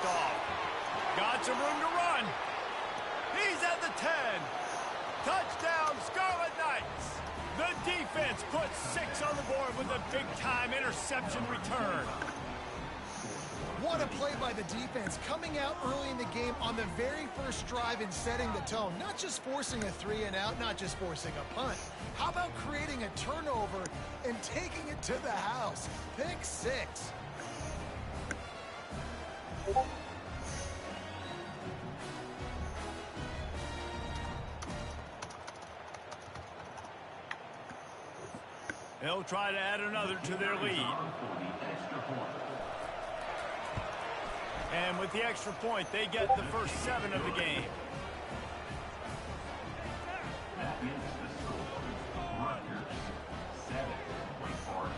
picked off. Got some room to run. He's at the 10. Touchdown, Scarlet Knights. The defense puts 6 on the board with a big-time interception return. What a play by the defense, coming out early in the game on the very first drive and setting the tone. Not just forcing a 3-and-out, not just forcing a punt. How about creating a turnover and taking it to the house? Pick 6. They'll try to add another to their lead. And with the extra point, they get the first 7 of the game. That is the score. Rutgers 7, Wake Forest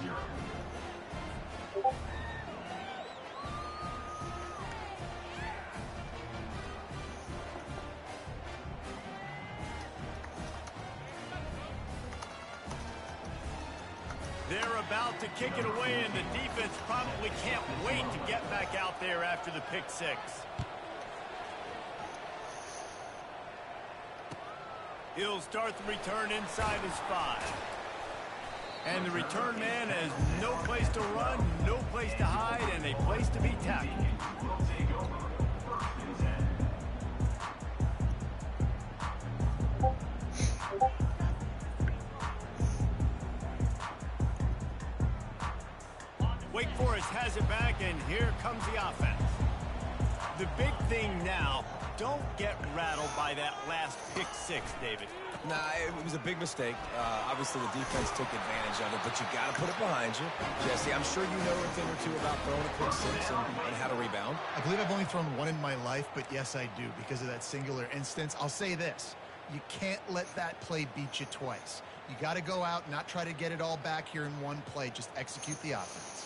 0. They're about to kick it away, and the defense probably can't wait to get back out there after the pick 6. He'll start the return inside his 5. And the return man has no place to run, no place to hide, and a place to be tackled. Wake Forest has it back, and here comes the offense. The big thing now, don't get rattled by that last pick 6, David. Nah, it was a big mistake. Obviously, the defense took advantage of it, but you got to put it behind you. Jesse, I'm sure you know a thing or two about throwing a pick 6 and how to rebound. I believe I've only thrown one in my life, but yes, I do, because of that singular instance. I'll say this. You can't let that play beat you twice. You got to go out, not try to get it all back here in one play. Just execute the offense.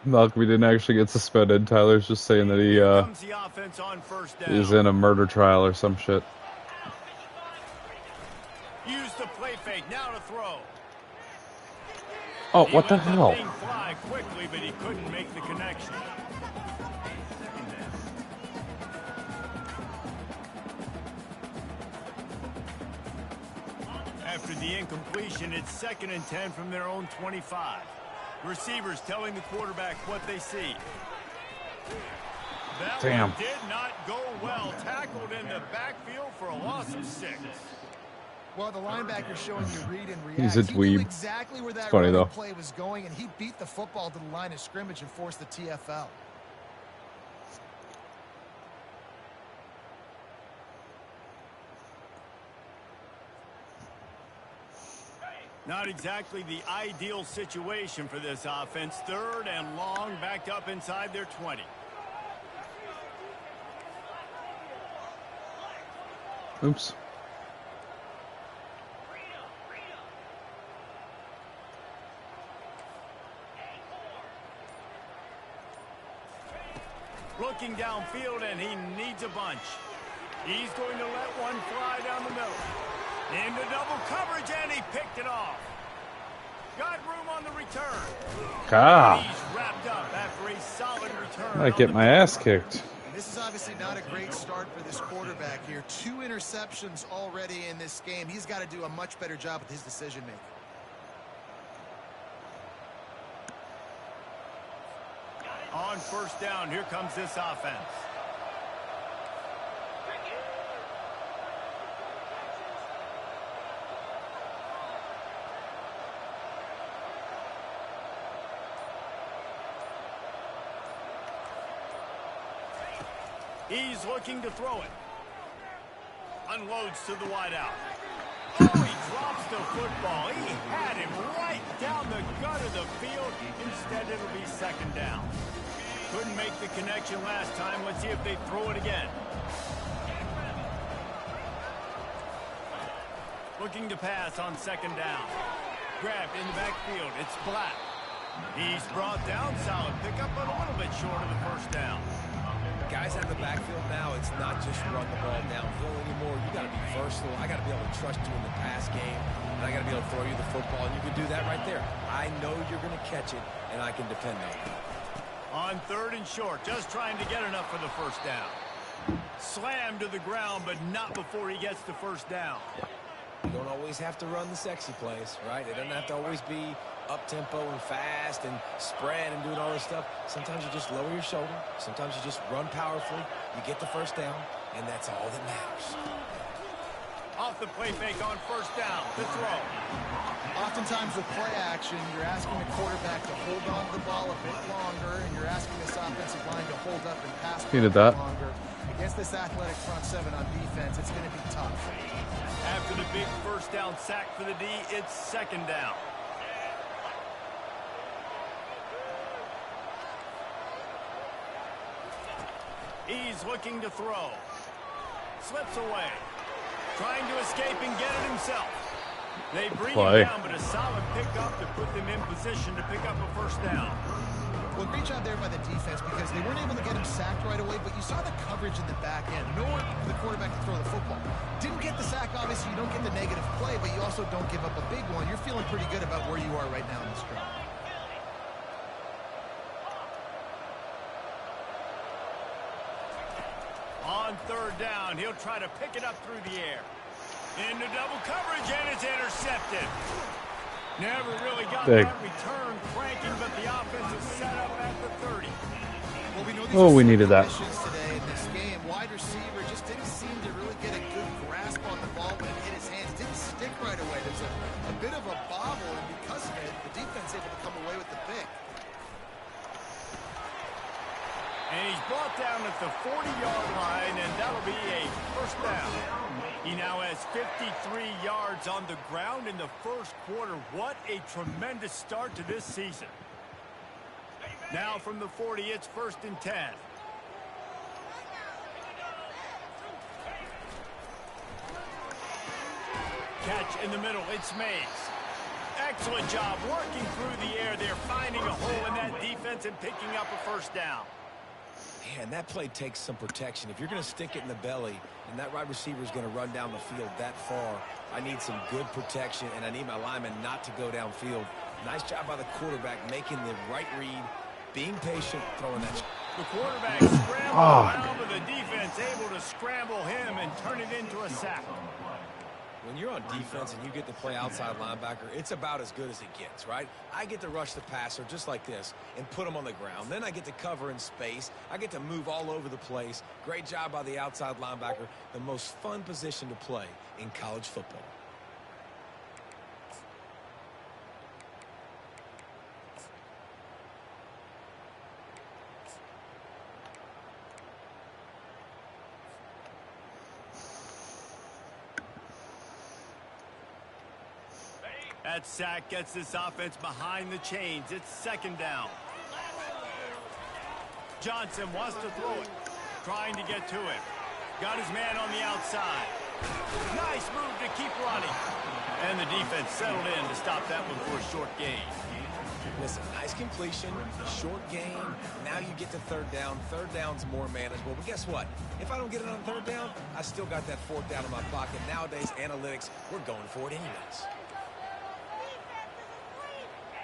Malcolm didn't actually get suspended. Tyler's just saying that he is in a murder trial or some shit. Use the play fake now to throw. Oh, what the hell? Fly quickly, but he couldn't make the connection. After the incompletion, it's 2nd and 10 from their own 25. Receivers telling the quarterback what they see. That one did not go well. Tackled in the backfield for a loss of 6. Well, the linebacker's showing you read and react. He's a dweeb. He knew exactly where that running play was going, and he beat the football to the line of scrimmage and forced the TFL. Not exactly the ideal situation for this offense. 3rd and long, backed up inside their 20. Oops. Looking downfield, and he needs a bunch. He's going to let one fly down the middle. Into double coverage, and he picked it off. Got room on the return. He's wrapped up after a solid return. I get my ass kicked. This is obviously not a great start for this quarterback here. 2 interceptions already in this game. He's got to do a much better job with his decision-making. On 1st down, here comes this offense. He's looking to throw it. Unloads to the wideout. Oh, he drops the football. He had him right down the gut of the field. Instead, it'll be 2nd down. Couldn't make the connection last time. Let's see if they throw it again. Looking to pass on 2nd down. Grabbed in the backfield. It's Black. He's brought down. Solid pickup, but a little bit short of the 1st down. Guys out of the backfield now, it's not just run the ball downfield anymore. You got to be versatile. I got to be able to trust you in the pass game, and I got to be able to throw you the football, and you can do that right there. I know you're going to catch it, and I can depend on it. On 3rd and short, just trying to get enough for the first down. Slammed to the ground, but not before he gets the first down. You don't always have to run the sexy plays, right? It doesn't have to always be up-tempo and fast and spread and doing all this stuff. Sometimes you just lower your shoulder. Sometimes you just run powerfully. You get the first down, and that's all that matters. Off the play fake on 1st down. The throw. Oftentimes with play action, you're asking the quarterback to hold on to the ball a bit longer, and you're asking this offensive line to hold up and pass a bit longer. Against this athletic front seven on defense, it's going to be tough. After the big first down sack for the D, it's 2nd down. He's looking to throw. Slips away. Trying to escape and get it himself. They bring him down, but a solid pickup to put them in position to pick up a first down. Well, great job there by the defense because they weren't able to get him sacked right away, but you saw the coverage in the back end. Nowhere for the quarterback to throw the football. Didn't get the sack, obviously. You don't get the negative play, but you also don't give up a big one. You're feeling pretty good about where you are right now in this drive. On 3rd down, he'll try to pick it up through the air. Into double coverage, and it's intercepted. Never really got that return cranking, but the offense is set up at the 30. Well, we needed that. Today in this game, wide receiver just didn't seem to really get a good grasp on the ball when it hit his hands. Didn't stick right away. There's a bit of a bobble, and because of it, the defense able to come away with the pick. And he's brought down at the 40-yard line, and that'll be a first down. He now has 53 yards on the ground in the first quarter. What a tremendous start to this season. Now from the 40, it's 1st and 10. Catch in the middle, it's Mays. Excellent job working through the air. They're finding a hole in that defense and picking up a first down. Man, that play takes some protection. If you're going to stick it in the belly and that wide receiver is going to run down the field that far, I need some good protection, and I need my lineman not to go downfield. Nice job by the quarterback making the right read, being patient, throwing that. The quarterback scrambled around, but the defense able to scramble him and turn it into a sack. When you're on defense and you get to play outside linebacker, it's about as good as it gets, right? I get to rush the passer just like this and put him on the ground. Then I get to cover in space. I get to move all over the place. Great job by the outside linebacker. The most fun position to play in college football. That sack gets this offense behind the chains. It's 2nd down. Johnson wants to throw it. Trying to get to it. Got his man on the outside. Nice move to keep running. And the defense settled in to stop that one for a short gain. Listen, nice completion, short gain. Now you get to 3rd down. 3rd down's more manageable. But guess what? If I don't get it on 3rd down, I still got that 4th down in my pocket. Nowadays, analytics, we're going for it anyways.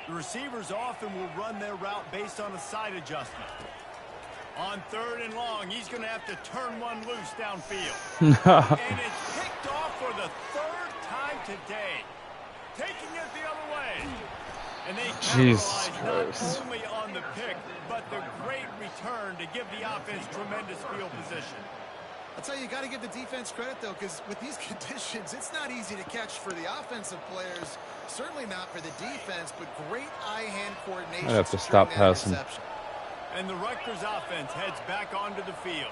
The receivers often will run their route based on a side adjustment. On 3rd and long, he's going to have to turn one loose downfield. And it's picked off for the 3rd time today. Taking it the other way. And they capitalize not only on the pick, but the great return to give the offense tremendous field position. I'll tell you, you got to give the defense credit, though, because with these conditions, it's not easy to catch for the offensive players. Certainly not for the defense, but great eye-hand coordination. I have to stop passing. And the Rutgers offense heads back onto the field.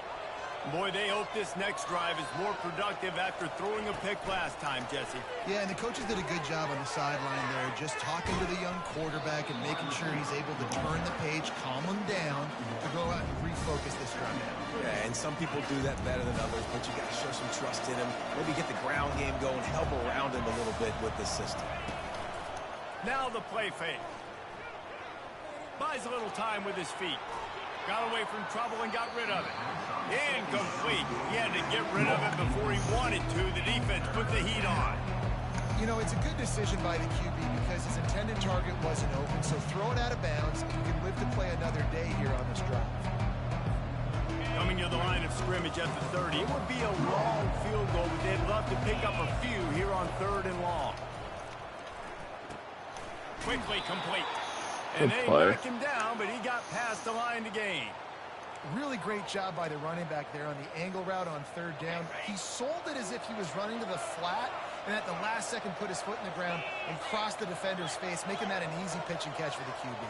Boy, they hope this next drive is more productive after throwing a pick last time, Jesse. Yeah, and the coaches did a good job on the sideline there, just talking to the young quarterback and making sure he's able to turn the page, calm him down, to go out and refocus this drive. Yeah, and some people do that better than others, but you got to show some trust in him. Maybe get the ground game going, help around him a little bit with this system. Now the play fake. Buys a little time with his feet. Got away from trouble and got rid of it. Incomplete. He had to get rid of it before he wanted to. The defense it's a good decision by the QB because his intended target wasn't open, so throw it out of bounds, and you can live to play another day here on this drive. Coming to the line of scrimmage at the 30. It would be a long field goal, but they'd love to pick up a few here on 3rd and long. Quickly complete. And they knocked him down, but he got past the line to gain. Really great job by the running back there on the angle route on 3rd down. He sold it as if he was running to the flat, and at the last second put his foot in the ground and crossed the defender's face, making that an easy pitch and catch for the QB.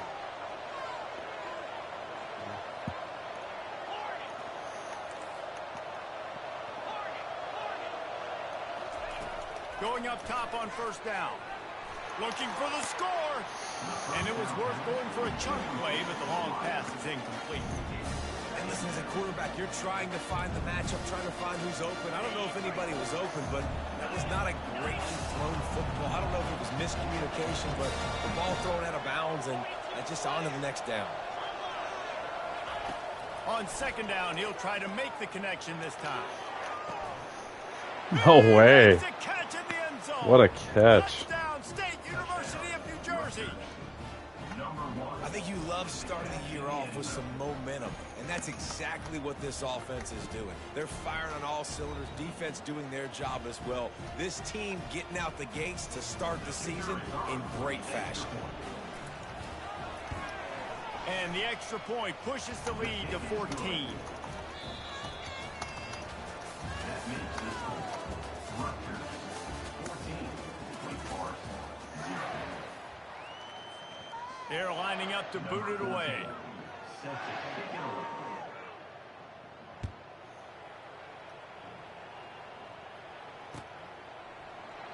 Going up top on 1st down. Looking for the score. And it was worth going for a chunk play, but the long pass is incomplete. And listen, as a quarterback, you're trying to find the matchup, trying to find who's open. I don't know if anybody was open, but that was not a greatly thrown football. I don't know if it was miscommunication, but the ball thrown out of bounds and just on to the next down. On 2nd down, he'll try to make the connection this time. No way. What a catch. Touchdown, State University of New Jersey. I think you love starting the year off with some momentum, and that's exactly what this offense is doing. They're firing on all cylinders, defense doing their job as well. This team getting out the gates to start the season in great fashion. And the extra point pushes the lead to 14. That makes the score Rutgers 14, Wake Forest 0. They're lining up to boot it away. Set to kick it away.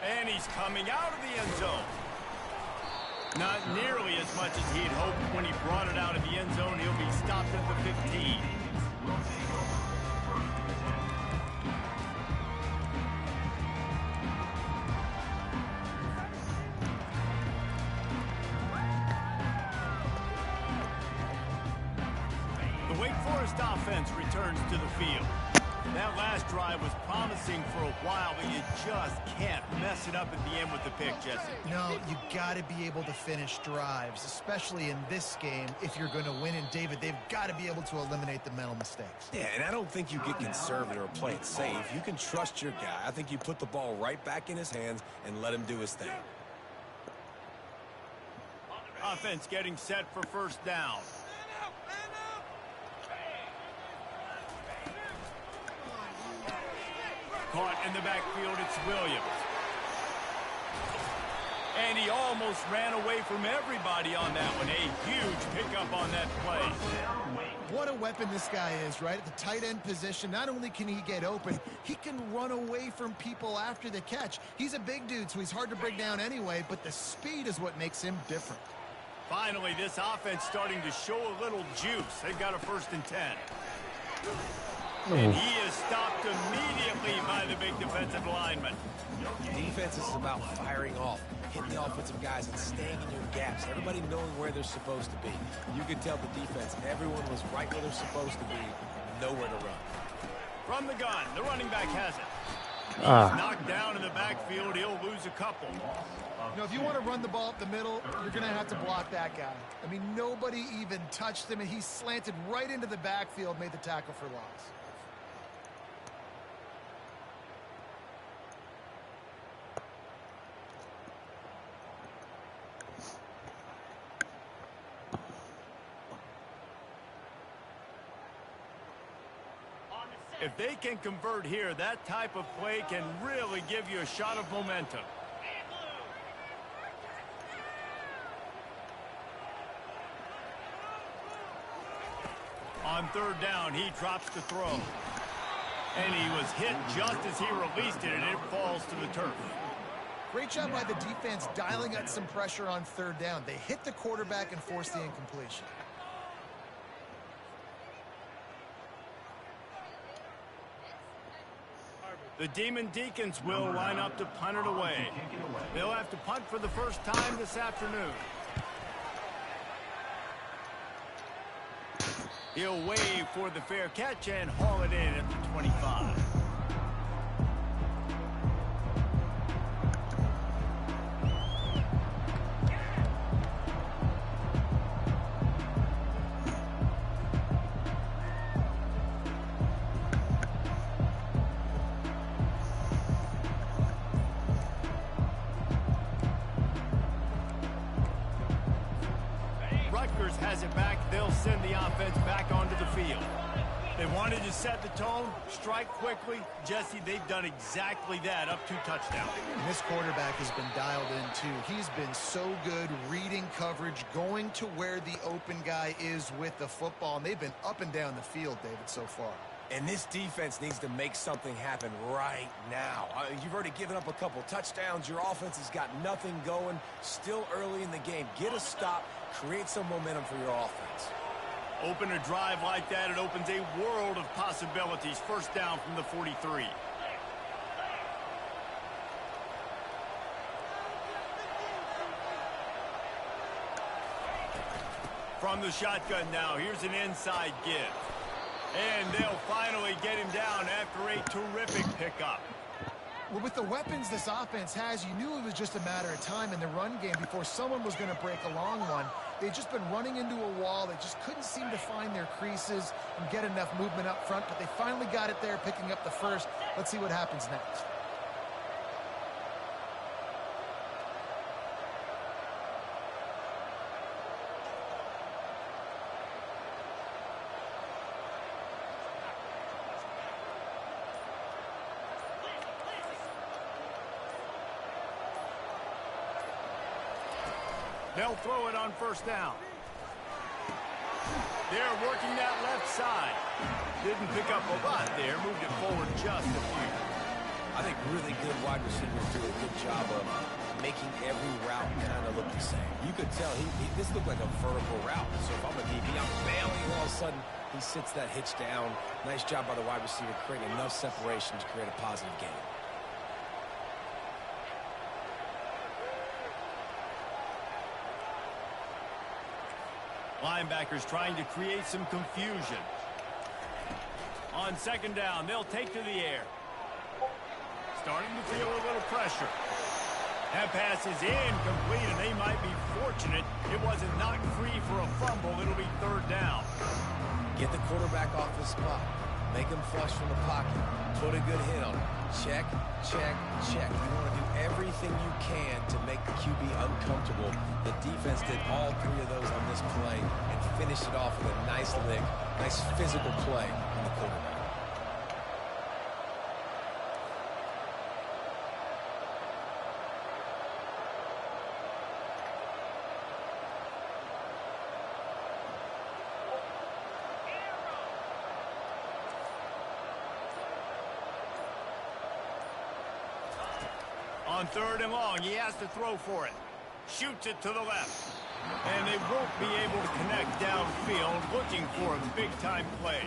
And he's coming out of the end zone. Not nearly as much as he'd hoped when he brought it out of the end zone. He'll be stopped at the 15. The Wake Forest offense returns to the field. That last drive was promising for a while, but you just can't mess it up at the end with the pick, Jesse. No, you got to be able to finish drives, especially in this game. If you're going to win, and David, they've got to be able to eliminate the mental mistakes. Yeah, and I don't think you get conservative or play it safe. You can trust your guy. I think you put the ball right back in his hands and let him do his thing. Offense getting set for 1st down. Caught in the backfield, it's Williams. And he almost ran away from everybody on that one. A huge pickup on that play. What a weapon this guy is, right? At the tight end position, not only can he get open, he can run away from people after the catch. He's a big dude, so he's hard to bring down anyway, but the speed is what makes him different. Finally, this offense starting to show a little juice. They've got a 1st and 10. And he is stopped immediately by the big defensive lineman. Defense is about firing off, hitting the offensive guys and staying in your gaps. Everybody knowing where they're supposed to be. You could tell the defense, everyone was right where they're supposed to be, nowhere to run. From the gun, the running back has it. He's knocked down in the backfield. He'll lose a couple. You know, if you want to run the ball up the middle, you're going to have to block that guy. I mean, nobody even touched him, and he slanted right into the backfield, made the tackle for loss. If they can convert here, that type of play can really give you a shot of momentum. On 3rd down, he drops the throw. And he was hit just as he released it, and it falls to the turf. Great job by the defense dialing up some pressure on 3rd down. They hit the quarterback and forced the incompletion. The Demon Deacons will line up to punt it away. They'll have to punt for the first time this afternoon. He'll wave for the fair catch and haul it in at the 25. defense has it back. They'll send the offense back onto the field. They wanted to set the tone, strike quickly. Jesse, they've done exactly that, up 2 touchdowns. And this quarterback has been dialed in, too. He's been so good reading coverage, going to where the open guy is with the football. And they've been up and down the field, David, so far. And this defense needs to make something happen right now. You've already given up a couple touchdowns. Your offense has got nothing going. Still early in the game. Get a stop. Create some momentum for your offense. Open a drive like that, it opens a world of possibilities. First down from the 43. From the shotgun now, here's an inside give. And they'll finally get him down after a terrific pickup. Well, with the weapons this offense has, you knew it was just a matter of time in the run game before someone was going to break a long one. They've just been running into a wall. They just couldn't seem to find their creases and get enough movement up front, but they finally got it there, picking up the first. Let's see what happens next. They'll throw it on first down. They're working that left side. Didn't pick up a lot there. Moved it forward just a few. I think really good wide receivers do a good job of making every route kind of look the same. You could tell this looked like a vertical route. So if I'm a DB, I'm bailing, and all of a sudden he sits that hitch down. Nice job by the wide receiver creating enough separation to create a positive gain. Linebackers trying to create some confusion. On second down, they'll take to the air. Starting to feel a little pressure. That pass is incomplete, and they might be fortunate it wasn't knocked free for a fumble. It'll be third down. Get the quarterback off the spot. Make him flush from the pocket. Put a good hit on him. Check, check, check. You want to do everything you can to make the QB uncomfortable. The defense did all 3 of those on this play and finished it off with a nice lick, nice physical play from the quarterback. On third and long, he has to throw for it. Shoots it to the left. And they won't be able to connect downfield, looking for a big-time play.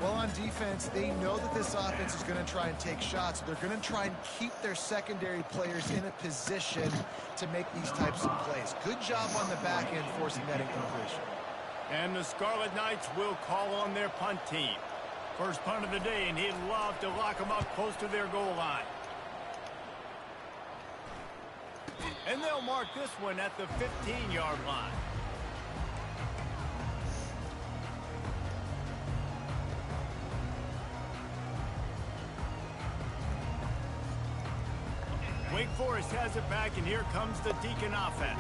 Well, on defense, they know that this offense is going to try and take shots. They're going to try and keep their secondary players in a position to make these types of plays. Good job on the back end forcing that incompletion. And the Scarlet Knights will call on their punt team. First punt of the day, and he'd love to lock them up close to their goal line. And they'll mark this one at the 15-yard line. Wake Forest has it back, and here comes the Deacon offense.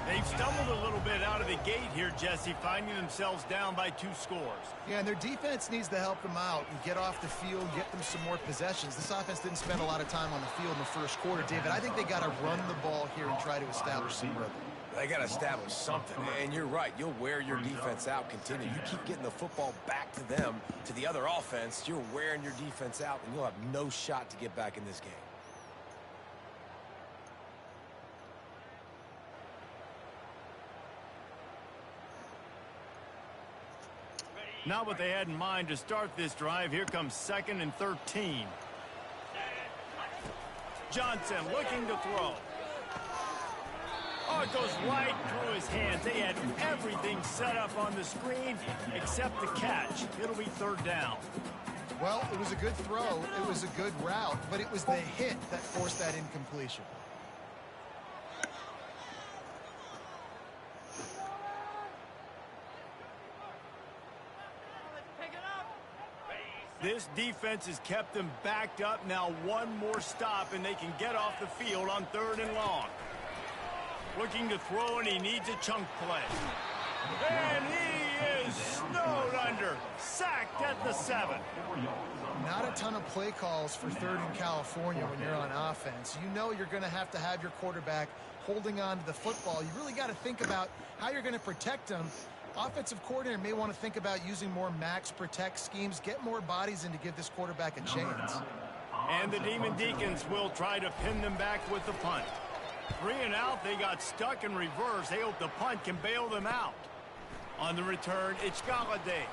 They've stumbled a little bit out of the gate here, Jesse, finding themselves down by 2 scores. Yeah, and their defense needs to help them out and get off the field, get them some more possessions. This offense didn't spend a lot of time on the field in the first quarter, David. I think they got to run the ball here and try to establish some rhythm. They got to establish something, and you're right. You'll wear your defense out, continue. You keep getting the football back to them, to the other offense, you're wearing your defense out, and you'll have no shot to get back in this game. Not what they had in mind to start this drive. Here comes 2nd and 13. Johnson looking to throw. Oh, it goes right through his hands. They had everything set up on the screen except the catch. It'll be third down. Well, it was a good throw. It was a good route, but it was the hit that forced that incompletion. This defense has kept them backed up. Now one more stop, and they can get off the field on 3rd and long. Looking to throw, and he needs a chunk play. And he is snowed under. Sacked at the 7. Not a ton of play calls for 3rd and California when you're on offense. You know you're going to have your quarterback holding on to the football. You really got to think about how you're going to protect him. Offensive coordinator may want to think about using more max protect schemes, get more bodies in to give this quarterback a chance. And the Demon Deacons will try to pin them back with the punt. 3 and out, they got stuck in reverse. They hope the punt can bail them out. On the return, it's Galladay.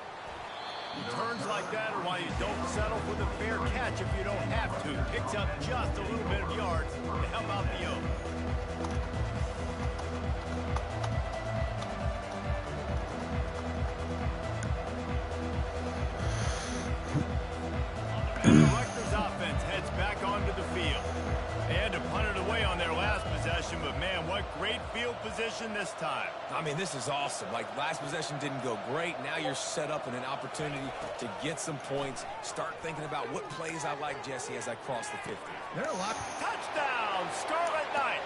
Turns like that are why you don't settle for the fair catch if you don't have to. Picks up just a little bit of yards to help out the Oak. And the Rutgers offense heads back onto the field. They had to punt it away on their last possession, but man, what great field position this time. I mean, this is awesome. Like, last possession didn't go great. Now you're set up in an opportunity to get some points. Start thinking about what plays I like, Jesse, as I cross the 50. There are a lot. Touchdown, Scarlet Knights.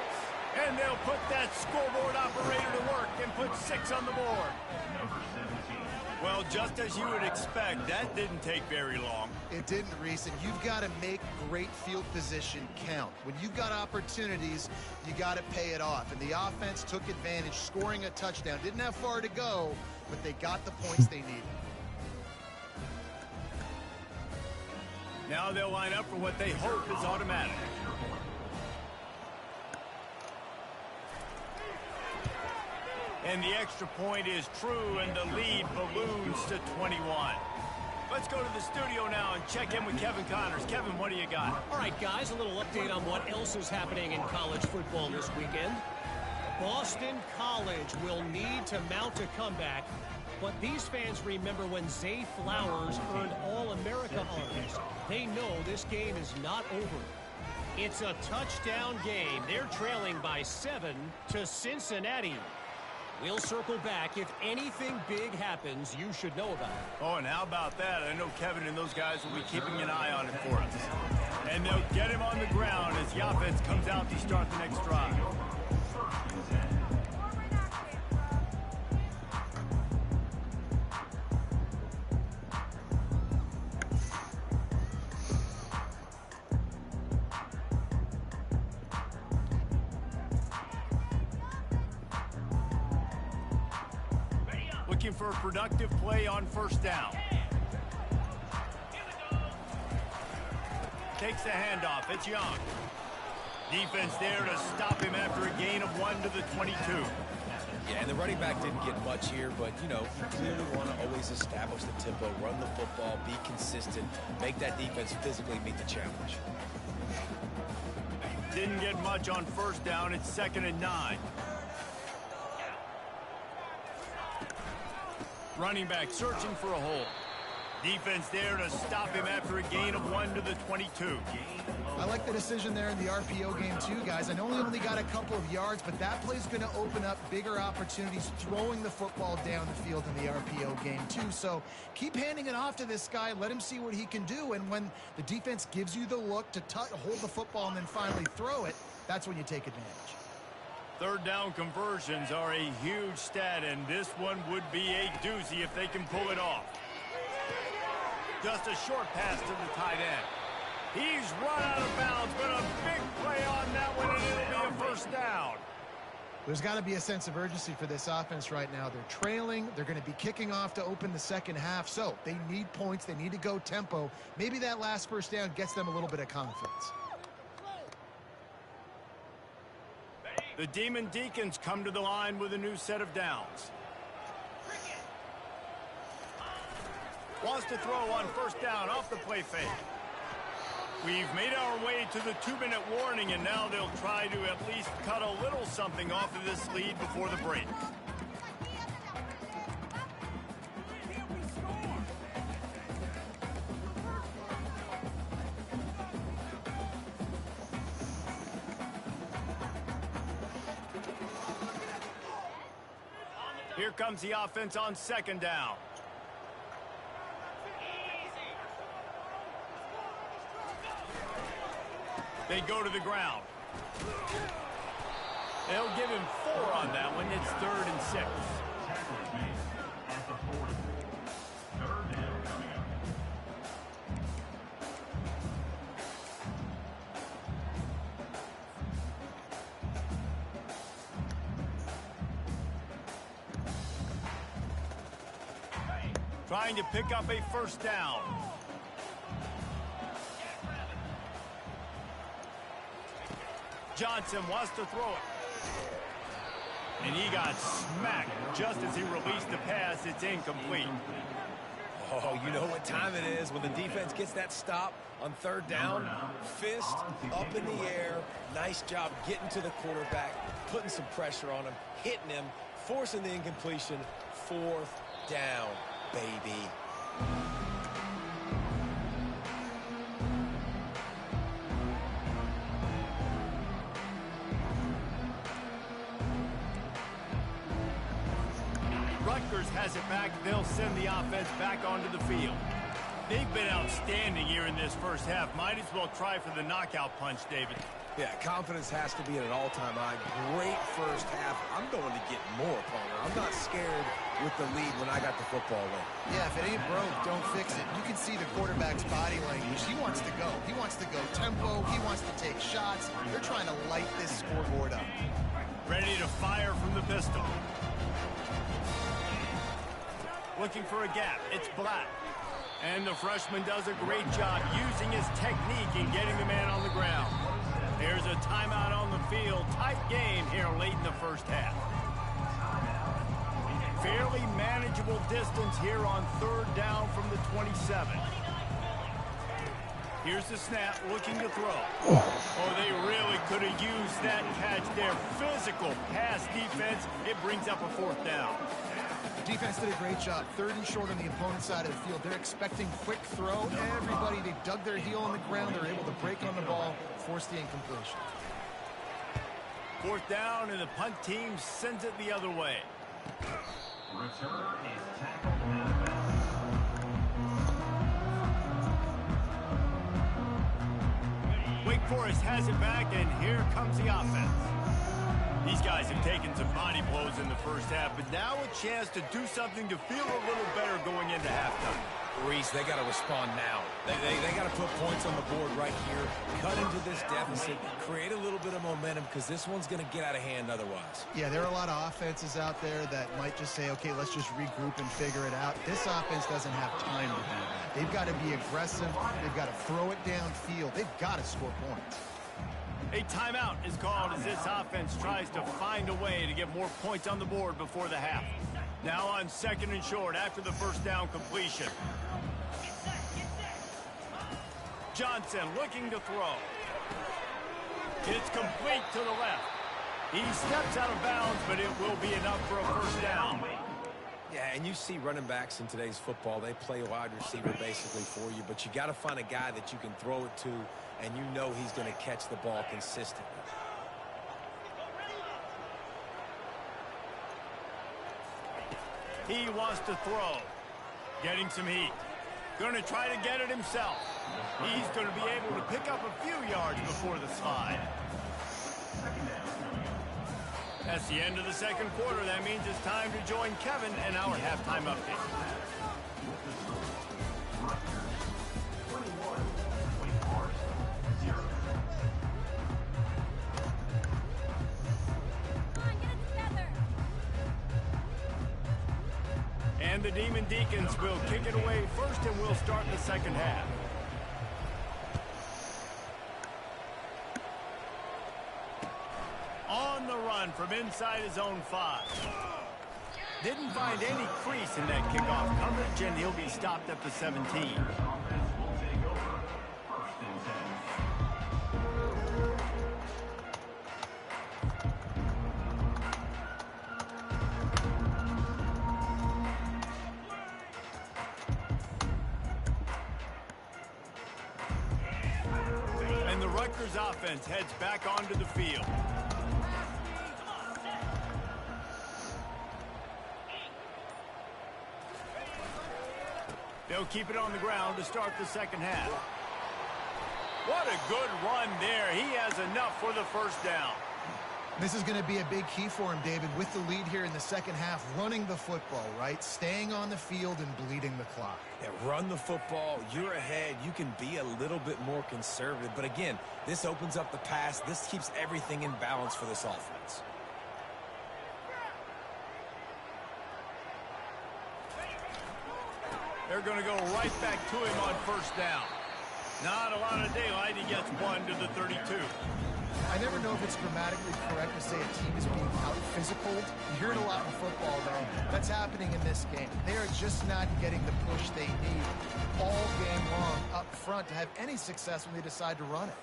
And they'll put that scoreboard operator to work and put 6 on the board. Number 17. Well, just as you would expect, that didn't take very long. It didn't, Reese, and you've got to make great field position count. When you've got opportunities, you got to pay it off. And the offense took advantage, scoring a touchdown. Didn't have far to go, but they got the points they needed. Now they'll line up for what they hope is automatic. And the extra point is true, and the lead balloons to 21. Let's go to the studio now and check in with Kevin Connors. Kevin, what do you got? All right, guys, a little update on what else is happening in college football this weekend. Boston College will need to mount a comeback, but these fans remember when Zay Flowers earned All-America honors. They know this game is not over. It's a touchdown game. They're trailing by 7 to Cincinnati. We'll circle back. If anything big happens, you should know about it. Oh, and how about that? I know Kevin and those guys will be keeping an eye on it for us. And they'll get him on the ground as the offense comes out to start the next drive. Looking for a productive play on first down. Takes the handoff. It's Young. Defense there to stop him after a gain of 1 to the 22. Yeah, and the running back didn't get much here, but, you know, you clearly want to always establish the tempo, run the football, be consistent, make that defense physically meet the challenge. Didn't get much on first down. It's 2nd and 9. Running back searching for a hole. Defense there to stop him after a gain of 1 to the 22. I like the decision there in the RPO game too, guys. I know he only got a couple of yards, but that play's going to open up bigger opportunities throwing the football down the field in the RPO game too. So keep handing it off to this guy. Let him see what he can do. And when the defense gives you the look to hold the football and then finally throw it, that's when you take advantage. 3rd down conversions are a huge stat, and this one would be a doozy if they can pull it off. Just a short pass to the tight end. He's run out of bounds, but a big play on that one, and it'll be a first down. There's got to be a sense of urgency for this offense right now. They're trailing. They're going to be kicking off to open the second half, so they need points. They need to go tempo. Maybe that last first down gets them a little bit of confidence. The Demon Deacons come to the line with a new set of downs. Wants to throw on first down off the play fake. We've made our way to the 2-minute warning, and now they'll try to at least cut a little something off of this lead before the break. Here comes the offense on 2nd down. They go to the ground. They'll give him 4 on that one. It's 3rd and 6. trying to pick up a first down. Johnson wants to throw it. And he got smacked just as he released the pass. It's incomplete. Oh, you know what time it is when the defense gets that stop on third down. Fist up in the air. Nice job getting to the quarterback, putting some pressure on him, hitting him, forcing the incompletion. Fourth down, baby. Rutgers has it back. They'll send the offense back onto the field. They've been outstanding here in this first half. Might as well try for the knockout punch, David. Yeah, confidence has to be at an all-time high. Great first half. I'm going to get more, Palmer. I'm not scared with the lead when I got the football in. Yeah, if it ain't broke, don't fix it. You can see the quarterback's body language. He wants to go. He wants to go tempo. He wants to take shots. They're trying to light this scoreboard up. Ready to fire from the pistol. Looking for a gap. It's Black. And the freshman does a great job using his technique and getting the man on the ground. There's a timeout on the field. Tight game here late in the first half. Fairly manageable distance here on third down from the 27. Here's the snap, looking to throw. Oh, they really could have used that catch there. Physical pass defense. It brings up a fourth down. Defense did a great job. Third and short on the opponent's side of the field. They're expecting quick throw. Everybody, they dug their heel on the ground. They're able to break on the ball, force the incompletion. Fourth down, and the punt team sends it the other way. Returner is tackled out of bounds. Wake Forest has it back, and here comes the offense. These guys have taken some body blows in the first half, but now a chance to do something to feel a little better going into halftime. Reese, they got to respond now. They got to put points on the board right here, cut into this deficit, create a little bit of momentum, because this one's going to get out of hand otherwise. Yeah, there are a lot of offenses out there that might just say, okay, let's just regroup and figure it out. This offense doesn't have time to do that. They've got to be aggressive. They've got to throw it downfield. They've got to score points. A timeout is called as this offense tries to find a way to get more points on the board before the half. Now on second and short after the first down completion. Johnson looking to throw. It's complete to the left. He steps out of bounds, but it will be enough for a first down. Yeah, and you see running backs in today's football, they play wide receiver basically for you, but you got to find a guy that you can throw it to, and you know he's going to catch the ball consistently. He wants to throw. Getting some heat. Going to try to get it himself. He's going to be able to pick up a few yards before the slide. That's the end of the second quarter. That means it's time to join Kevin and our halftime update. Rutgers 21, Wake Forest 0. Come on, get it together. And the Demon Deacons will kick it away first, and we'll start the second half. On the run from inside his own 5. Didn't find any crease in that kickoff coverage, and he'll be stopped at the 17. Offense will take over. First and 10. And the Rutgers offense heads back onto the field. They'll keep it on the ground to start the second half. What a good run there. He has enough for the first down. This is going to be a big key for him, David, with the lead here in the second half, running the football, right? Staying on the field and bleeding the clock. Yeah, run the football. You're ahead. You can be a little bit more conservative. But again, this opens up the pass. This keeps everything in balance for this offense. They're going to go right back to him on first down. Not a lot of daylight. He gets 1 to the 32. I never know if it's grammatically correct to say a team is being out-physicaled. You hear it a lot in football, though. That's happening in this game. They are just not getting the push they need all game long up front to have any success when they decide to run it.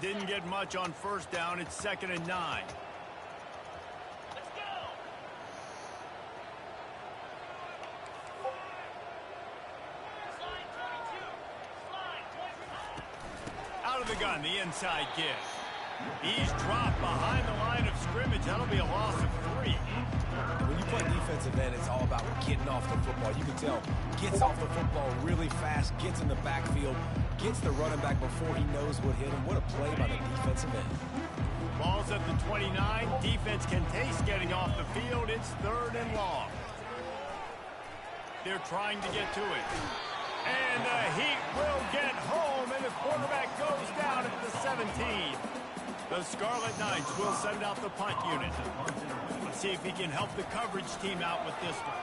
Didn't get much on first down. It's 2nd and 9. Out of the gun, the inside give. He's dropped behind the line of scrimmage. That'll be a loss of 3. When you play defensive end, it's all about getting off the football. You can tell, gets off the football really fast, gets in the backfield, gets the running back before he knows what hit him. What a play by the defensive end. Ball's at the 29. Defense can taste getting off the field. It's 3rd and long. They're trying to get to it. And the Heat will get home, and the quarterback goes down at the 17. The Scarlet Knights will send out the punt unit. Let's see if he can help the coverage team out with this one.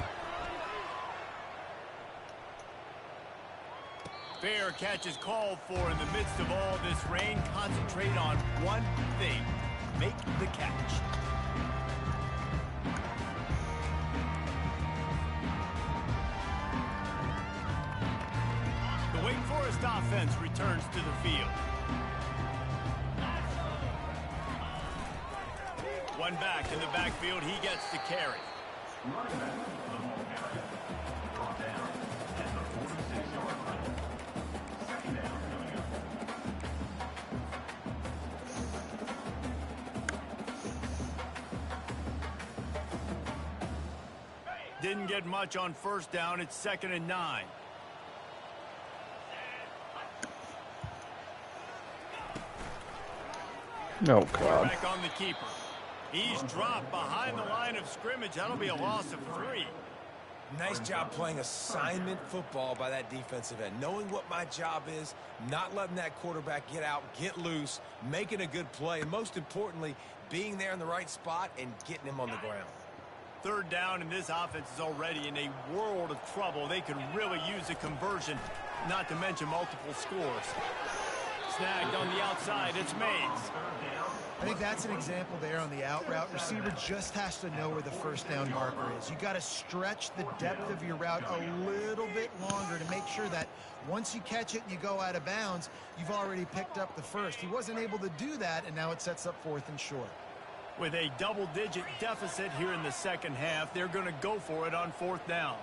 Fair catch is called for in the midst of all this rain. Concentrate on one thing. Make the catch. The Wake Forest offense returns to the field. One back in the backfield. He gets the carry. Running back, the ball carrier. Brought down at the 46-yard line. 2nd down coming up. Didn't get much on first down. It's 2nd and 9. Oh, God. Back on the keeper. He's dropped behind the line of scrimmage. That'll be a loss of 3. Nice job playing assignment football by that defensive end. Knowing what my job is, not letting that quarterback get out, get loose, making a good play, and most importantly, being there in the right spot and getting him on the ground. 3rd down, and this offense is already in a world of trouble. They could really use a conversion, not to mention multiple scores. Snagged on the outside. It's Mays. I think that's an example there on the out route. Receiver just has to know where the first down marker is. You got to stretch the depth of your route a little bit longer to make sure that once you catch it and you go out of bounds, you've already picked up the first. He wasn't able to do that, and now it sets up 4th and short. With a double-digit deficit here in the second half, they're going to go for it on 4th down.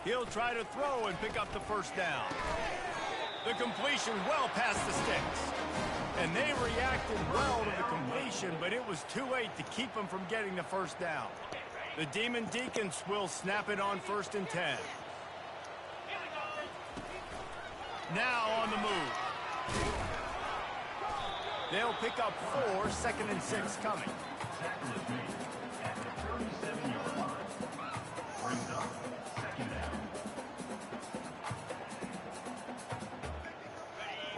He'll try to throw and pick up the first down. The completion well past the sticks. And they reacted well to the completion, but it was too late to keep them from getting the first down. The Demon Deacons will snap it on 1st and 10. Now on the move. They'll pick up 4, 2nd and 6 coming. Tackle is made at the 37-yard line. Brings up 2nd down.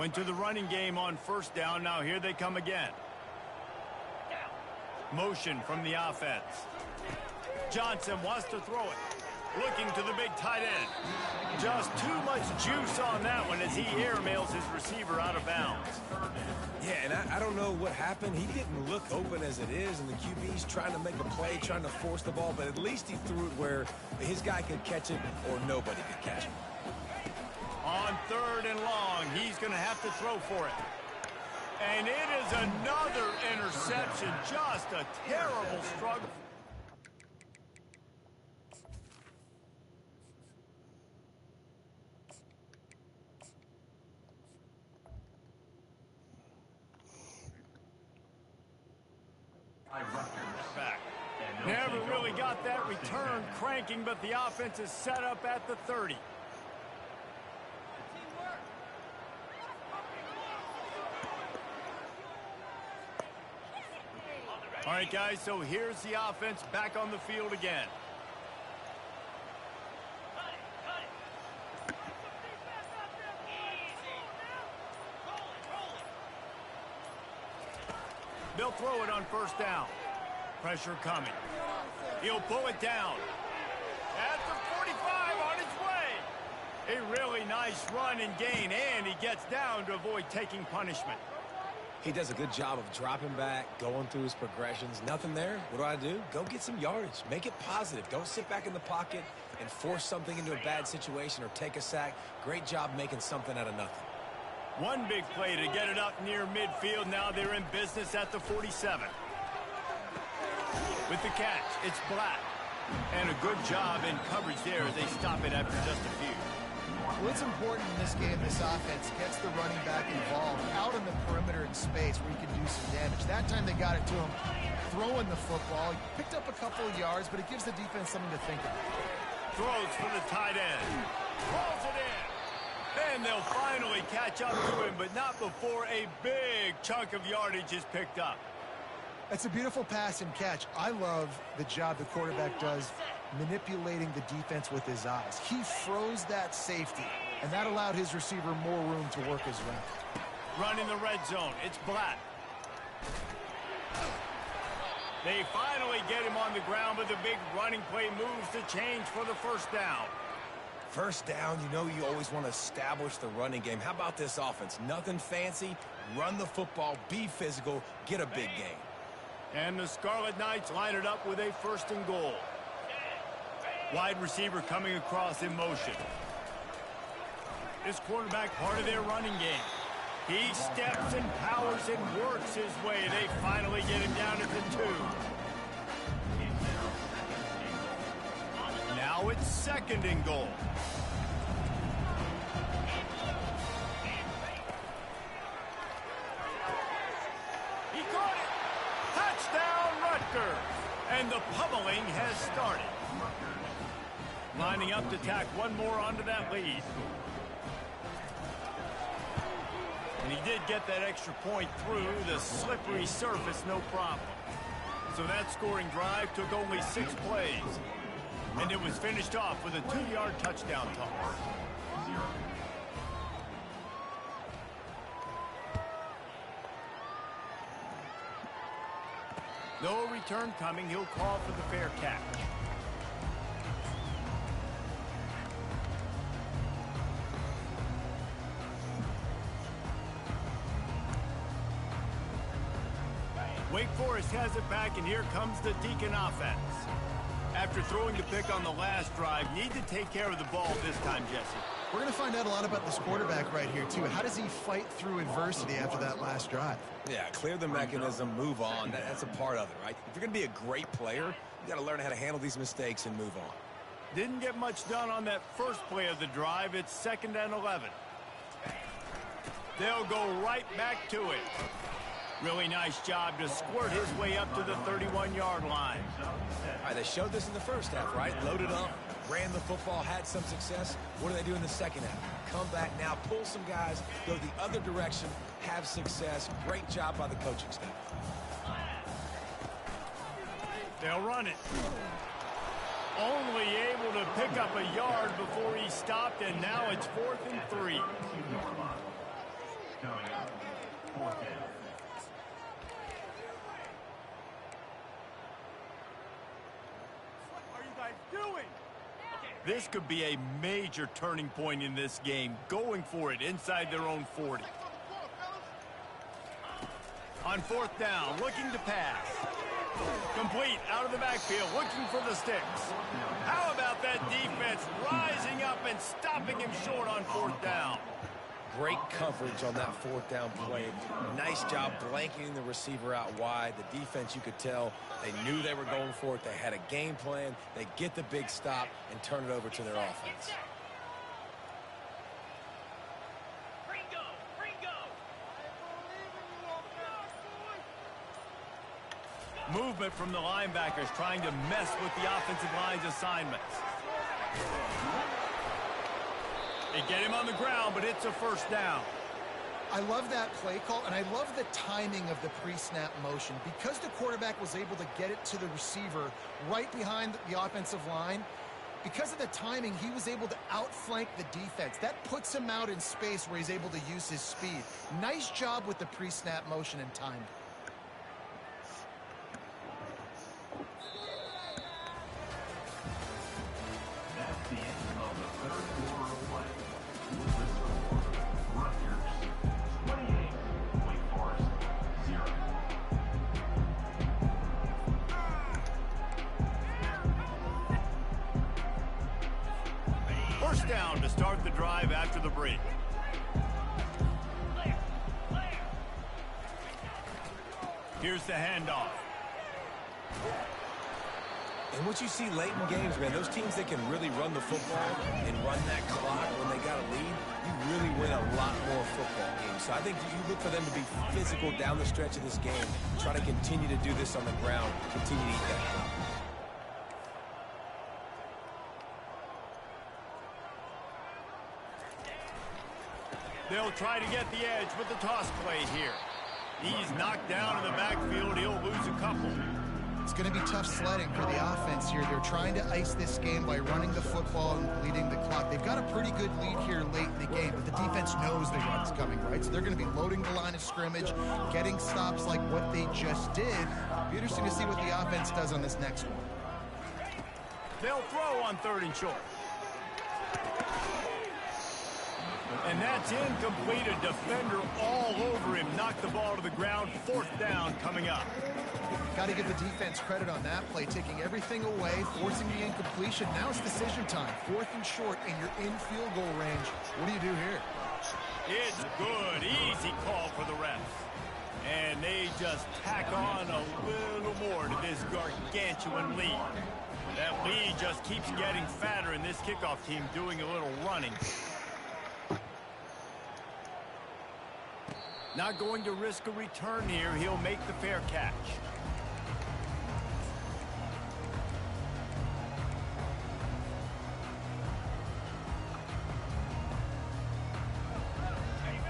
Went to the running game on first down. Now here they come again. Motion from the offense. Johnson wants to throw it. Looking to the big tight end. Just too much juice on that one as he airmails his receiver out of bounds. Yeah, and I don't know what happened. He didn't look open as it is, and the QB's trying to make a play, trying to force the ball, but at least he threw it where his guy could catch it or nobody could catch it. On 3rd and long, he's going to have to throw for it. And it is another interception. Just a terrible struggle. Back. Never really got that return cranking, but the offense is set up at the 30. All right, guys, so here's the offense back on the field again. They'll throw it on first down. Pressure coming. He'll pull it down. At the 45 on his way. A really nice run and gain, and he gets down to avoid taking punishment. He does a good job of dropping back, going through his progressions. Nothing there. What do? Go get some yardage. Make it positive. Don't sit back in the pocket and force something into a bad situation or take a sack. Great job making something out of nothing. One big play to get it up near midfield. Now they're in business at the 47. With the catch, it's Black. And a good job in coverage there as they stop it after just a few. Well, it's important in this game, this offense gets the running back involved out on the perimeter in space where he can do some damage. That time they got it to him throwing the football. He picked up a couple of yards, but it gives the defense something to think about. Throws for the tight end. Rolls it in. And they'll finally catch up to him, but not before a big chunk of yardage is picked up. That's a beautiful pass and catch. I love the job the quarterback does manipulating the defense with his eyes. He froze that safety, and that allowed his receiver more room to work his route. Running the red zone. It's Black. They finally get him on the ground, but the big running play moves the change for the first down. First down, you know you always want to establish the running game. How about this offense? Nothing fancy. Run the football, be physical, get a big gain. And the Scarlet Knights line it up with a 1st and goal. Wide receiver coming across in motion. This quarterback part of their running game. He steps and powers and works his way. They finally get him down at the 2. Now it's 2nd and goal. He caught it. Touchdown, Rutgers. And the pummeling has started. Lining up to tack one more onto that lead. And he did get that extra point through the slippery surface, no problem. So that scoring drive took only 6 plays. And it was finished off with a 2-yard touchdown toss. No return coming. He'll call for the fair catch. Wake Forest has it back, and here comes the Deacon offense. After throwing the pick on the last drive, need to take care of the ball this time, Jesse. We're going to find out a lot about this quarterback right here, too. How does he fight through adversity after that last drive? Yeah, clear the mechanism, move on. That's a part of it, right? If you're going to be a great player, you got to learn how to handle these mistakes and move on. Didn't get much done on that first play of the drive. It's 2nd and 11. They'll go right back to it. Really nice job to squirt his way up to the 31-yard line. All right, they showed this in the first half, right? Loaded up, ran the football, had some success. What do they do in the second half? Come back now, pull some guys, go the other direction, have success. Great job by the coaching staff. They'll run it. Only able to pick up a yard before he stopped, and now it's 4th and 3. Coming up, 4th down. This could be a major turning point in this game, going for it inside their own 40. On 4th down, looking to pass. Complete, out of the backfield, looking for the sticks. How about that defense rising up and stopping him short on 4th down? Great coverage on that 4th down play. Nice job blanketing the receiver out wide. The defense, you could tell, they knew they were going for it. They had a game plan. They get the big stop and turn it over to their offense. Movement from the linebackers trying to mess with the offensive line's assignments. They get him on the ground, but it's a 1st down. I love that play call, and I love the timing of the pre-snap motion. Because the quarterback was able to get it to the receiver right behind the offensive line, because of the timing, he was able to outflank the defense. That puts him out in space where he's able to use his speed. Nice job with the pre-snap motion and timing. down to start the drive after the break. Here's the handoff. And what you see late in games, man, those teams that can really run the football and run that clock when they got a lead, you really win a lot more football games. So I think you look for them to be physical down the stretch of this game, try to continue to do this on the ground, continue to eat that clock. They'll try to get the edge with the toss play here. He's knocked down in the backfield. He'll lose a couple. It's going to be tough sledding for the offense here. They're trying to ice this game by running the football and bleeding the clock. They've got a pretty good lead here late in the game, but the defense knows the run's coming, right? So they're going to be loading the line of scrimmage, getting stops like what they just did. It'll be interesting to see what the offense does on this next one. They'll throw on 3rd and short. And that's incomplete. A defender all over him. Knocked the ball to the ground. 4th down coming up. Got to give the defense credit on that play, taking everything away, forcing the incompletion. Now it's decision time. 4th and short, and you're in field goal range. What do you do here? It's good. Easy call for the refs. And they just tack on a little more to this gargantuan lead. That lead just keeps getting fatter, and this kickoff team doing a little running. Not going to risk a return here. He'll make the fair catch.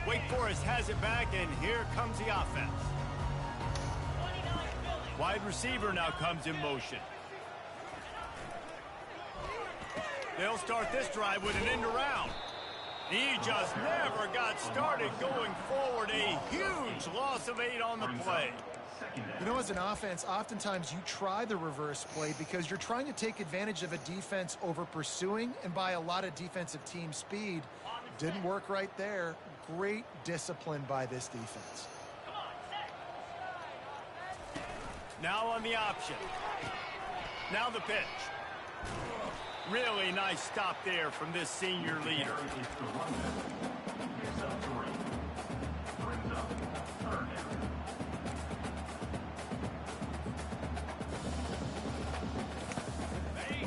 Wake Forest has it back, and here comes the offense. Wide receiver now comes in motion. They'll start this drive with an end around. He just never got started going forward. A huge loss of 8 on the play. You know, as an offense, oftentimes you try the reverse play because you're trying to take advantage of a defense over pursuing and by a lot of defensive team speed. Didn't work right there. Great discipline by this defense. Now on the option. Now the pitch. Really nice stop there from this senior leader.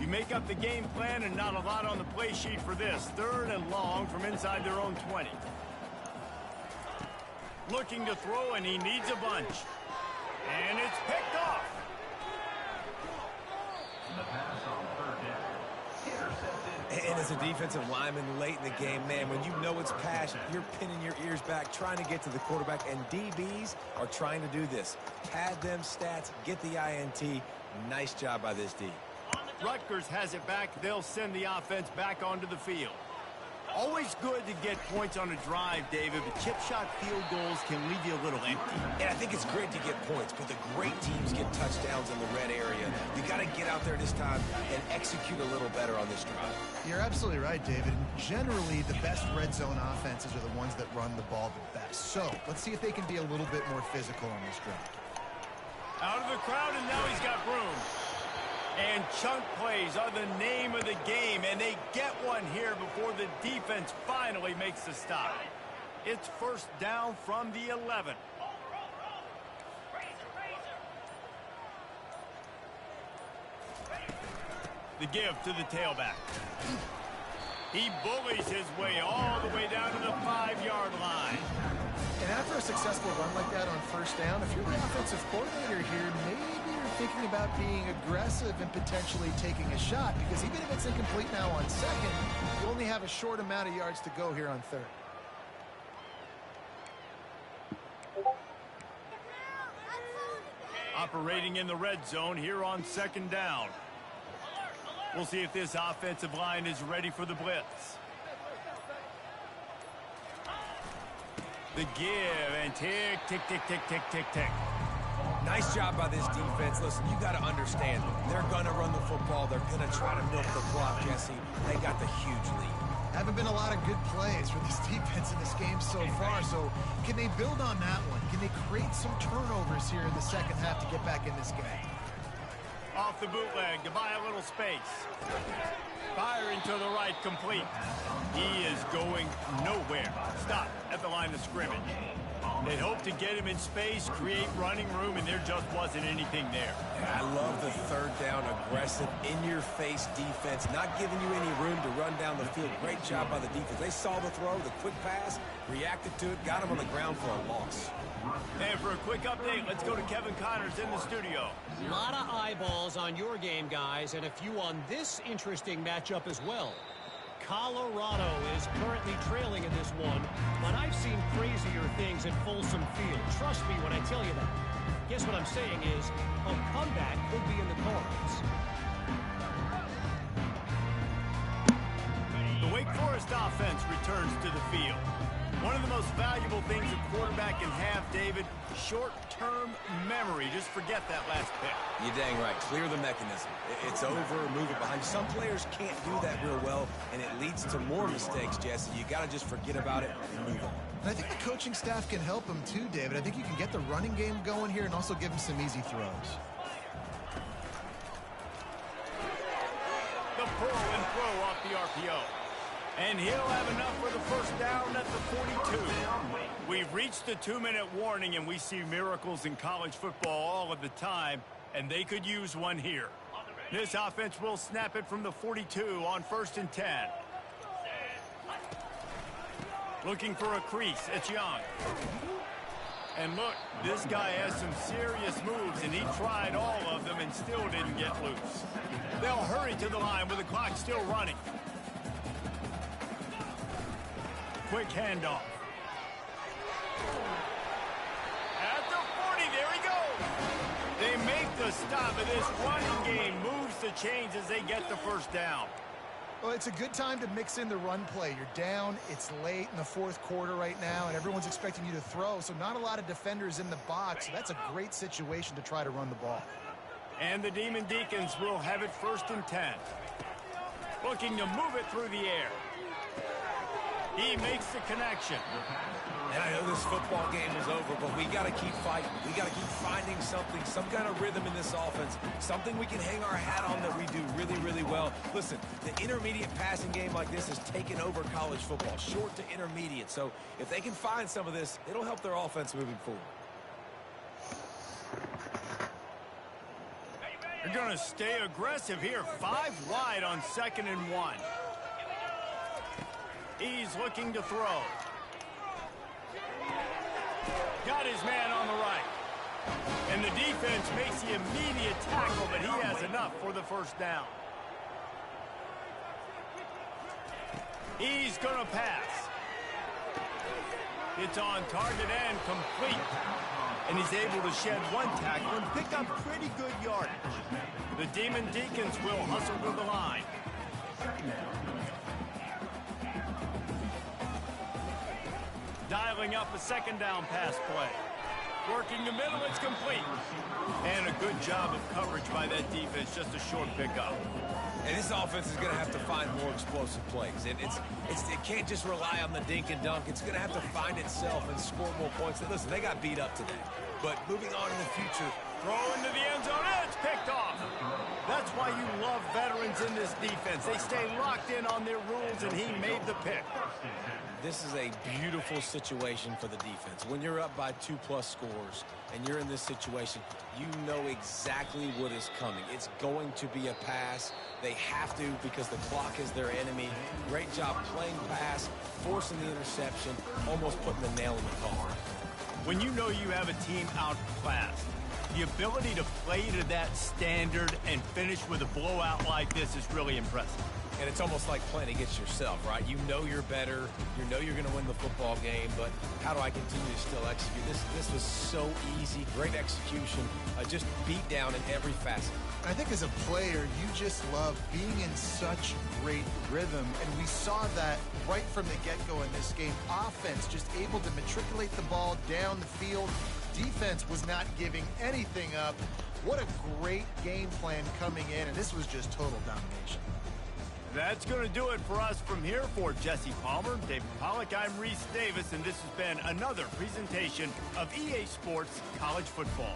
You make up the game plan and not a lot on the play sheet for this. 3rd and long from inside their own 20. Looking to throw, and he needs a bunch. And it's picked off. The pass on 3rd down. And as a defensive lineman late in the game, man, when you know it's passion, you're pinning your ears back, trying to get to the quarterback, and DBs are trying to do this. Pad them stats, get the INT. Nice job by this D. Rutgers has it back. They'll send the offense back onto the field. Always good to get points on a drive, David, but chip shot field goals can leave you a little empty. And I think it's great to get points, but the great teams get touchdowns in the red area. You got to get out there this time and execute a little better on this drive. You're absolutely right, David. Generally, the best red zone offenses are the ones that run the ball the best. So let's see if they can be a little bit more physical on this drive. Out of the crowd, and now he's got room. And chunk plays are the name of the game, and they get one here before the defense finally makes the stop. It's 1st down from the 11. The give to the tailback. He bullies his way all the way down to the 5-yard line. And after a successful run like that on 1st down, if you're the offensive coordinator here, maybe thinking about being aggressive and potentially taking a shot, because even if it's incomplete now on 2nd, you only have a short amount of yards to go here on 3rd. Operating in the red zone here on 2nd down. We'll see if this offensive line is ready for the blitz. The give, and tick, tick, tick, tick, tick, tick, tick. Nice job by this defense. Listen, you got to understand, they're going to run the football. They're going to try to milk the clock, Jesse. They got the huge lead. Haven't been a lot of good plays for this defense in this game so far, so can they build on that one? Can they create some turnovers here in the 2nd half to get back in this game? Off the bootleg to buy a little space. Firing to the right, complete. He is going nowhere. Stop at the line of scrimmage. They hoped to get him in space, create running room, and there just wasn't anything there. I love the third down, aggressive, in-your-face defense, not giving you any room to run down the field. Great job by the defense. They saw the throw, the quick pass, reacted to it, got him on the ground for a loss. And for a quick update, let's go to Kevin Connors in the studio. A lot of eyeballs on your game, guys, and a few on this interesting matchup as well. Colorado is currently trailing in this one, but I've seen crazier things at Folsom Field. Trust me when I tell you that. Guess what I'm saying is a comeback could be in the cards. The Wake Forest offense returns to the field. One of the most valuable things a quarterback can have, David, short-term memory. Just forget that last pick. You're dang right. Clear the mechanism. It's over, move it behind. Some players can't do that real well, and it leads to more mistakes, Jesse. You got to just forget about it and move on. And I think the coaching staff can help him too, David. I think you can get the running game going here and also give him some easy throws. The pull and throw off the RPO. And he'll have enough for the first down at the 42. We've reached the 2-minute warning, and we see miracles in college football all of the time, and they could use one here. This offense will snap it from the 42 on 1st and 10. Looking for a crease. It's Young. And look, this guy has some serious moves, and he tried all of them and still didn't get loose. They'll hurry to the line with the clock still running. Quick handoff. At the 40, there he goes. They make the stop, and this running game moves the chains as they get the first down. Well, it's a good time to mix in the run play. You're down, it's late in the fourth quarter right now, and everyone's expecting you to throw, so not a lot of defenders in the box. So that's a great situation to try to run the ball. And the Demon Deacons will have it 1st and 10. Looking to move it through the air. He makes the connection. And I know this football game is over, but we got to keep fighting. We got to keep finding something, some kind of rhythm in this offense, something we can hang our hat on that we do really, really well. Listen, the intermediate passing game like this has taken over college football, short to intermediate. So if they can find some of this, it'll help their offense moving forward. They're going to stay aggressive here. 5 wide on 2nd and 1. He's looking to throw. Got his man on the right. And the defense makes the immediate tackle, but he has enough for the first down. He's going to pass. It's on target and complete. And he's able to shed one tackle and pick up pretty good yardage. The Demon Deacons will hustle to the line. Dialing up a 2nd down pass play. Working the middle, it's complete. And a good job of coverage by that defense, just a short pickup. And this offense is going to have to find more explosive plays. It can't just rely on the dink and dunk. It's going to have to find itself and score more points. And listen, they got beat up today. But moving on in the future. Throw into the end zone, and it's picked off. That's why you love veterans in this defense. They stay locked in on their rules, and he made the pick. This is a beautiful situation for the defense. When you're up by 2+ scores and you're in this situation, you know exactly what is coming. It's going to be a pass. They have to because the clock is their enemy. Great job playing pass, forcing the interception, almost putting the nail in the coffin. When you know you have a team outclassed, the ability to play to that standard and finish with a blowout like this is really impressive. And it's almost like playing against yourself, right? You know you're better. You know you're going to win the football game, but how do I continue to still execute? This was so easy. Great execution. Just beat down in every facet. I think as a player, you just love being in such great rhythm, and we saw that right from the get-go in this game. Offense just able to matriculate the ball down the field. Defense was not giving anything up. What a great game plan coming in, and this was just total domination. That's going to do it for us from here. For Jesse Palmer, David Pollack, I'm Reese Davis, and this has been another presentation of EA Sports College Football.